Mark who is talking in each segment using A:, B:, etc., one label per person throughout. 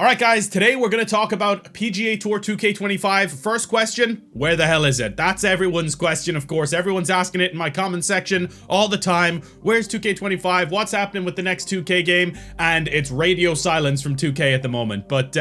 A: Alright guys, today we're going to talk about PGA Tour 2K25. First question, where the hell is it? That's everyone's question, of course. Everyone's asking it in my comment section all the time. Where's 2K25? What's happening with the next 2K game? And it's radio silence from 2K at the moment. But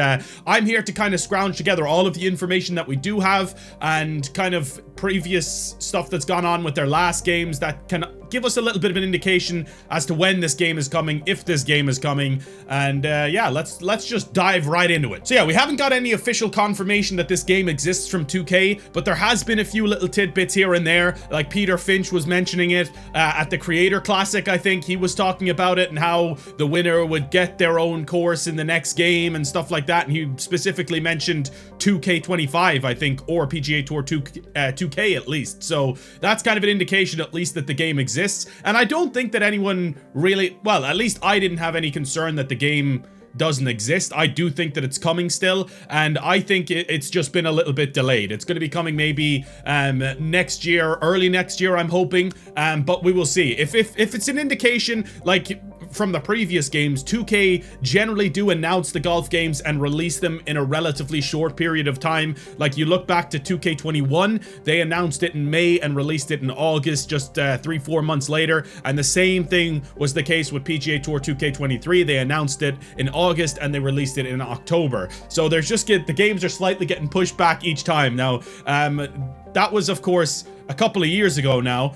A: I'm here to kind of scrounge together all of the information that we do have and kind of previous stuff that's gone on with their last games that can give us a little bit of an indication as to when this game is coming, if this game is coming, and yeah, let's just dive right into it. So yeah, we haven't got any official confirmation that this game exists from 2K, but there has been a few little tidbits here and there, like Peter Finch was mentioning it at the Creator Classic. I think he was talking about it and how the winner would get their own course in the next game and stuff like that, and he specifically mentioned 2K25, I think, or PGA Tour 2K at least. So that's kind of an indication at least that the game exists. And I don't think that anyone really, well, at least I didn't have any concern that the game doesn't exist. I do think that it's coming still, and I think it's just been a little bit delayed. It's going to be coming maybe next year, early next year, I'm hoping, but we will see. If it's an indication, like from the previous games, 2K generally do announce the golf games and release them in a relatively short period of time. Like you look back to 2K21, they announced it in May and released it in August, just 3-4 months later, and the same thing was the case with PGA Tour 2K23. They announced it in August and they released it in October. So there's just the games are slightly getting pushed back each time. Now, that was of course a couple of years ago now,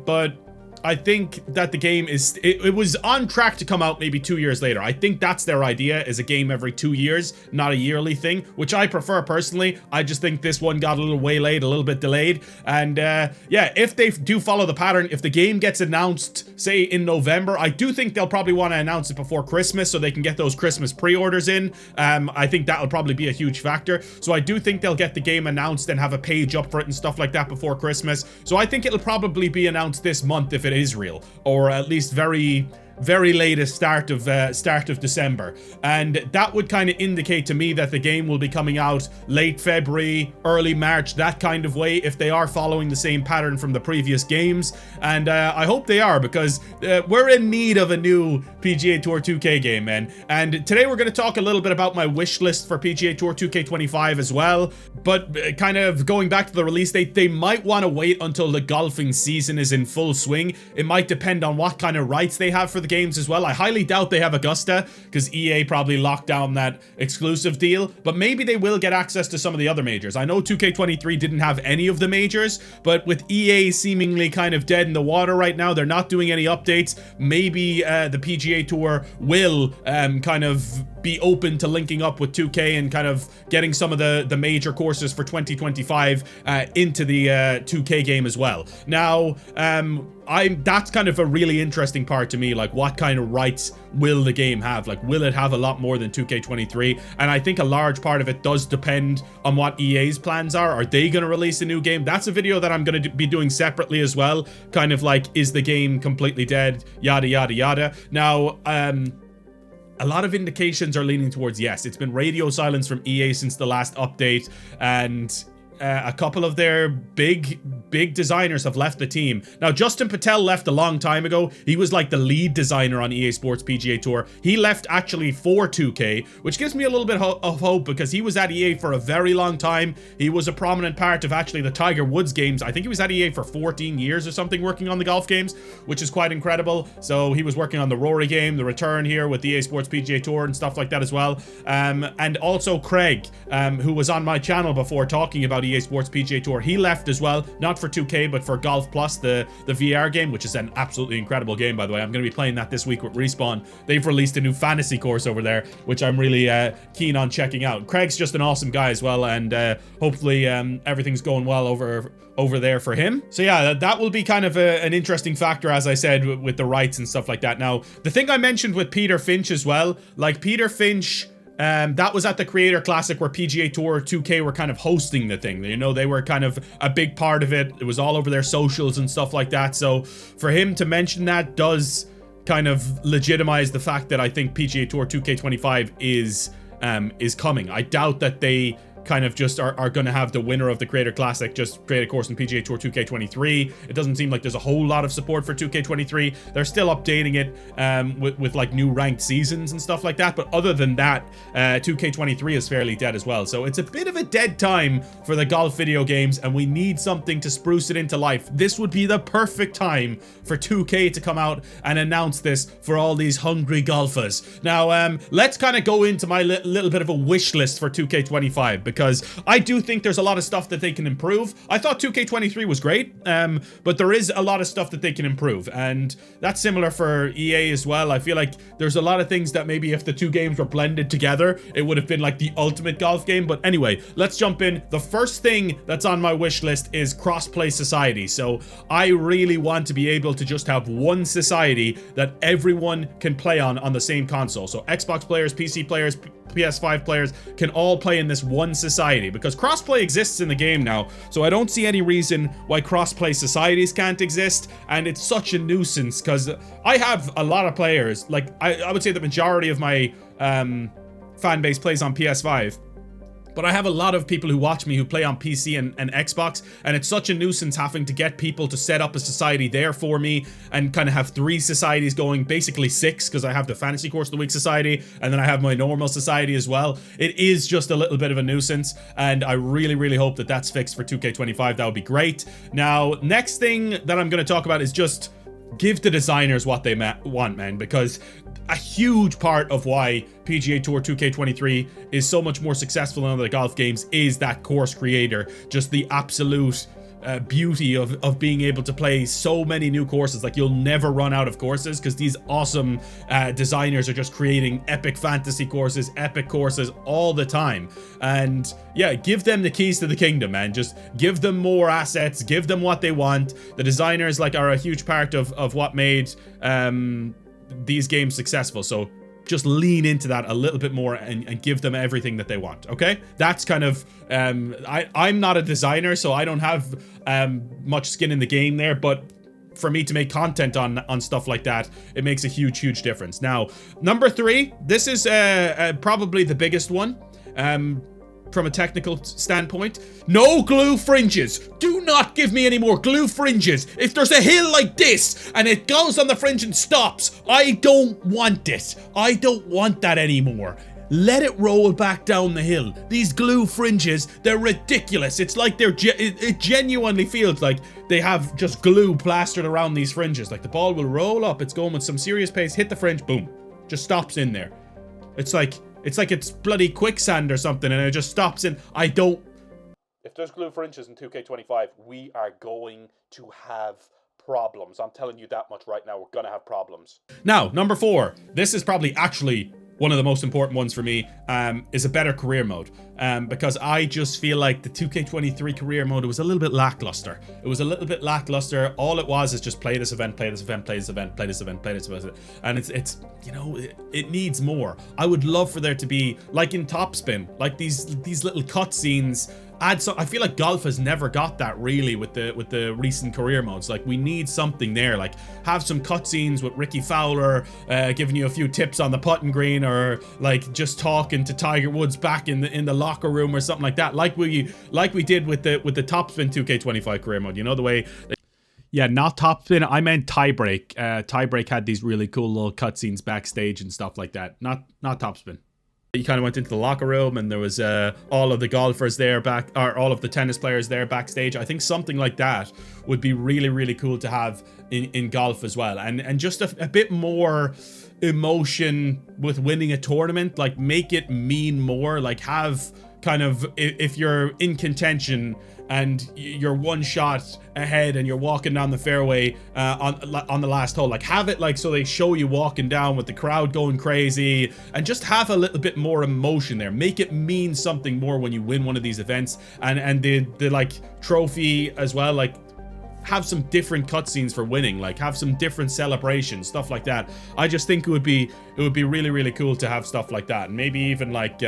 A: but I think that the game is, it was on track to come out maybe 2 years later. I think that's their idea, is a game every 2 years, not a yearly thing, which I prefer personally. I just think this one got a little waylaid, a little bit delayed. And yeah, if they do follow the pattern, if the game gets announced, say in November, I do think they'll probably want to announce it before Christmas so they can get those Christmas pre-orders in. I think that'll probably be a huge factor. So I do think they'll get the game announced and have a page up for it and stuff like that before Christmas. So I think it'll probably be announced this month if it is real, or at least very latest start of December, and that would kind of indicate to me that the game will be coming out late February, early March, that kind of way, if they are following the same pattern from the previous games. And I hope they are, because we're in need of a new PGA Tour 2K game, man. And today we're going to talk a little bit about my wish list for PGA Tour 2K25 as well, but kind of going back to the release date, they might want to wait until the golfing season is in full swing. It might depend on what kind of rights they have for the games as well. I highly doubt they have Augusta, because EA probably locked down that exclusive deal, but maybe they will get access to some of the other majors. I know 2K23 didn't have any of the majors, but with EA seemingly kind of dead in the water right now, they're not doing any updates. Maybe the PGA Tour will kind of be open to linking up with 2K and kind of getting some of the major courses for 2025 into the 2K game as well. Now, that's kind of a really interesting part to me, like what kind of rights will the game have? Like, will it have a lot more than 2K23? And I think a large part of it does depend on what EA's plans are. Are they going to release a new game? That's a video that I'm going to be doing separately as well, kind of like, is the game completely dead, yada yada yada. Now, a lot of indications are leaning towards yes. It's been radio silence from EA since the last update, and a couple of their big designers have left the team. Now, Justin Patel left a long time ago. He was like the lead designer on EA Sports PGA Tour. He left actually for 2K, which gives me a little bit of hope, because he was at EA for a very long time. He was a prominent part of actually the Tiger Woods games. I think he was at EA for 14 years or something working on the golf games, which is quite incredible. So he was working on the Rory game, the return here with EA Sports PGA Tour and stuff like that as well. And also Craig, who was on my channel before talking about EA Sports PGA Tour, he left as well, not for 2K but for Golf Plus, the VR game, which is an absolutely incredible game, by the way. I'm going to be playing that this week with Respawn. They've released a new fantasy course over there, which I'm really keen on checking out. Craig's just an awesome guy as well, and hopefully everything's going well over there for him. So yeah, that will be kind of an interesting factor, as I said, with the rights and stuff like that. Now, the thing I mentioned with Peter Finch as well, like Peter Finch, that was at the Creator Classic where PGA Tour 2K were kind of hosting the thing. You know, they were kind of a big part of it. It was all over their socials and stuff like that. So for him to mention that does kind of legitimize the fact that I think PGA Tour 2K25 is coming. I doubt that they kind of just are going to have the winner of the Creator Classic just create a course in PGA Tour 2K23. It doesn't seem like there's a whole lot of support for 2K23. They're still updating it with like new ranked seasons and stuff like that, but other than that, 2K23 is fairly dead as well. So it's a bit of a dead time for the golf video games, and we need something to spruce it into life. This would be the perfect time for 2K to come out and announce this for all these hungry golfers. Now, let's kind of go into my little bit of a wish list for 2K25, because I do think there's a lot of stuff that they can improve. I thought 2K23 was great, but there is a lot of stuff that they can improve, and that's similar for EA as well. I feel like there's a lot of things that maybe if the two games were blended together, it would have been like the ultimate golf game. But anyway, let's jump in. The first thing that's on my wish list is crossplay society. So I really want to be able to just have one society that everyone can play on the same console. So Xbox players, PC players, PS5 players can all play in this one society, because crossplay exists in the game now, so I don't see any reason why crossplay societies can't exist. And it's such a nuisance because I have a lot of players, like I would say the majority of my fan base plays on PS5, but I have a lot of people who watch me who play on PC and Xbox, and it's such a nuisance having to get people to set up a society there for me and kind of have 3 societies going, basically 6, because I have the Fantasy Course of the Week society, and then I have my normal society as well. It is just a little bit of a nuisance, and I really, really hope that that's fixed for 2K25. That would be great. Now, next thing that I'm going to talk about is just give the designers what they want, man, because a huge part of why PGA Tour 2K23 is so much more successful than other golf games is that course creator. Just the absolute beauty of being able to play so many new courses. Like, you'll never run out of courses because these awesome designers are just creating epic fantasy courses, epic courses all the time. And yeah, give them the keys to the kingdom, man. Just give them more assets, give them what they want. The designers like are a huge part of what made these games successful. So just lean into that a little bit more and give them everything that they want. Okay, that's kind of I'm not a designer, so I don't have much skin in the game there, but for me to make content on stuff like that, it makes a huge difference. Now, number 3, this is probably the biggest one from a technical standpoint. No glue fringes. Do not give me any more glue fringes. If there's a hill like this and it goes on the fringe and stops, I don't want it. I don't want that anymore. Let it roll back down the hill. These glue fringes, they're ridiculous. It's like it genuinely feels like they have just glue plastered around these fringes. Like, the ball will roll up, it's going with some serious pace, hit the fringe, boom, just stops in there. It's like it's bloody quicksand or something, and it just stops in. I don't... If there's glue fringes in 2K25, we are going to have problems. I'm telling you that much right now. We're gonna have problems. Now, number 4. This is probably actually one of the most important ones for me, is a better career mode. Because I just feel like the 2K23 career mode was a little bit lackluster. It was a little bit lackluster. All it was is just play this event, play this event, play this event, play this event, play this event. And it's you know, it needs more. I would love for there to be, like in Topspin, like these little cutscenes. I feel like golf has never got that really with the recent career modes. Like, we need something there. Like, have some cutscenes with Ricky Fowler giving you a few tips on the putting green, or like just talking to Tiger Woods back in the locker room or something like that. Like we did with the Topspin 2K25 career mode. You know, the way. Yeah, not Topspin. I meant Tiebreak. Tiebreak had these really cool little cutscenes backstage and stuff like that. Not Topspin. You kind of went into the locker room and there was all of the golfers there or all of the tennis players there backstage. I think something like that would be really cool to have in golf as well. And just a bit more emotion with winning a tournament. Like, make it mean more. Like, have kind of, if you're in contention and you're one shot ahead and you're walking down the fairway on the last hole, like, have it like so they show you walking down with the crowd going crazy, and just have a little bit more emotion there. Make it mean something more when you win one of these events, and the like trophy as well. Like, have some different cutscenes for winning, like have some different celebrations, stuff like that. I just think it would be really cool to have stuff like that, and maybe even like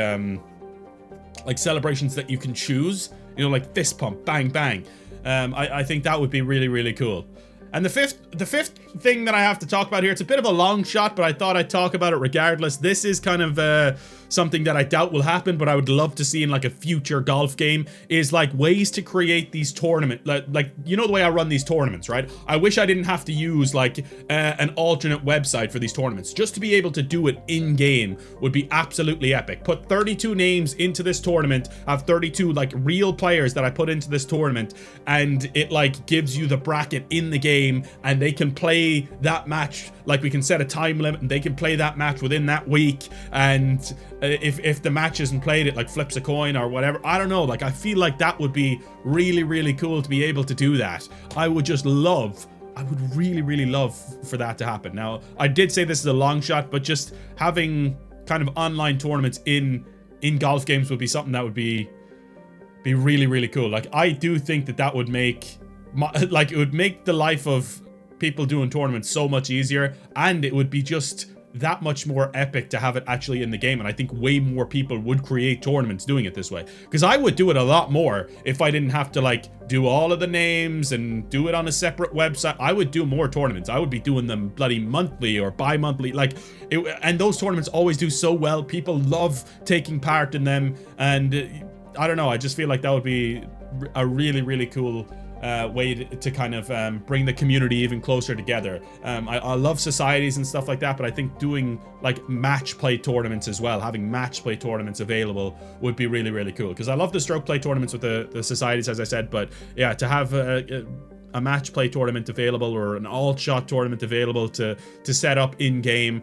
A: celebrations that you can choose, you know, like fist pump, bang bang. I think that would be really cool. And the fifth thing that I have to talk about here, it's a bit of a long shot, but I thought I'd talk about it regardless. This is kind of something that I doubt will happen, but I would love to see in like a future golf game, is like ways to create these tournament, like you know the way I run these tournaments, right? I wish I didn't have to use like an alternate website for these tournaments. Just to be able to do it in game would be absolutely epic. Put 32 names into this tournament, have 32 like real players that I put into this tournament, and it like gives you the bracket in the game, and they can play that match. Like we can set a time limit and they can play that match within that week, and if the match isn't played, it like flips a coin or whatever. I don't know, like I feel like that would be really, really cool to be able to do that. I would really, really love for that to happen. Now, I did say this is a long shot, but just having kind of online tournaments in golf games would be something that would be really, really cool. Like I do think that would make like it would make the life of people doing tournaments so much easier, and it would be just that much more epic to have it actually in the game. And I think way more people would create tournaments doing it this way, because I would do it a lot more if I didn't have to like do all of the names and do it on a separate website. I would do more tournaments. I would be doing them bloody monthly or bi-monthly, like and those tournaments always do so well. People love taking part in them, and I don't know, I just feel like that would be a really, really cool way to kind of bring the community even closer together. I love societies and stuff like that, but I think doing like match play tournaments as well, having match play tournaments available would be really, really cool, because I love the stroke play tournaments with the societies, as I said, but yeah, to have a match play tournament available or an alt shot tournament available to set up in game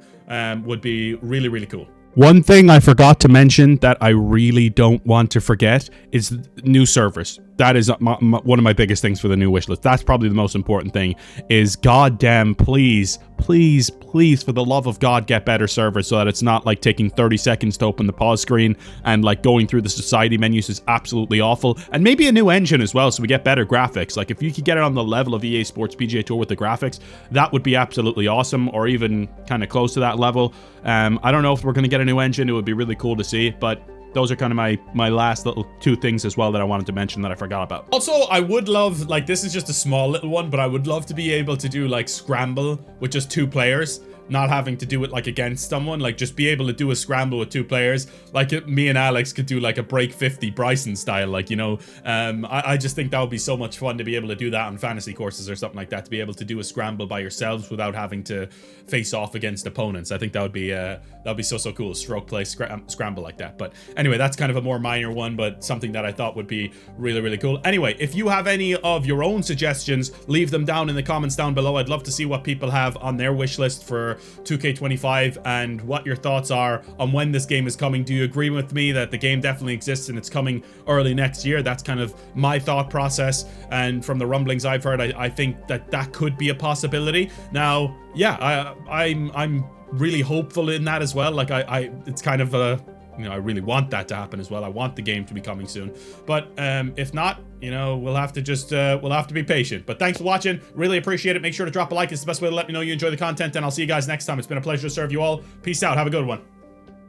A: would be really, really cool. One thing I forgot to mention that I really don't want to forget is new servers. That is one of my biggest things for the new wishlist. That's probably the most important thing, is goddamn, please, please, please, for the love of God, get better servers so that it's not like taking 30 seconds to open the pause screen, and like going through the society menus is absolutely awful. And maybe a new engine as well, so we get better graphics. Like if you could get it on the level of EA Sports PGA Tour with the graphics, that would be absolutely awesome, or even kind of close to that level. I don't know if we're going to get a new engine. It would be really cool to see, but those are kind of my last little two things as well that I wanted to mention that I forgot about. Also, I would love, like, this is just a small little one, but I would love to be able to do like scramble with just 2 players, not having to do it like against someone, like just be able to do a scramble with 2 players. Like me and Alex could do like a break 50 Bryson style, like, you know. I just think that would be so much fun to be able to do that on fantasy courses or something like that, to be able to do a scramble by yourselves without having to face off against opponents. I think that would be so cool, stroke play scramble like that. But anyway, that's kind of a more minor one, but something that I thought would be really, really cool. Anyway, if you have any of your own suggestions, leave them down in the comments down below. I'd love to see what people have on their wish list for 2K25 and what your thoughts are on when this game is coming. Do you agree with me that the game definitely exists and it's coming early next year? That's kind of my thought process, and from the rumblings I've heard, I think that could be a possibility. Now, yeah, I'm really hopeful in that as well. Like it's kind of you know, I really want that to happen as well. I want the game to be coming soon, but if not, you know, we'll have to just we'll have to be patient. But thanks for watching, really appreciate it. Make sure to drop a like. It's the best way to let me know you enjoy the content, and I'll see you guys next time. It's been a pleasure to serve you all. Peace out, have a good one.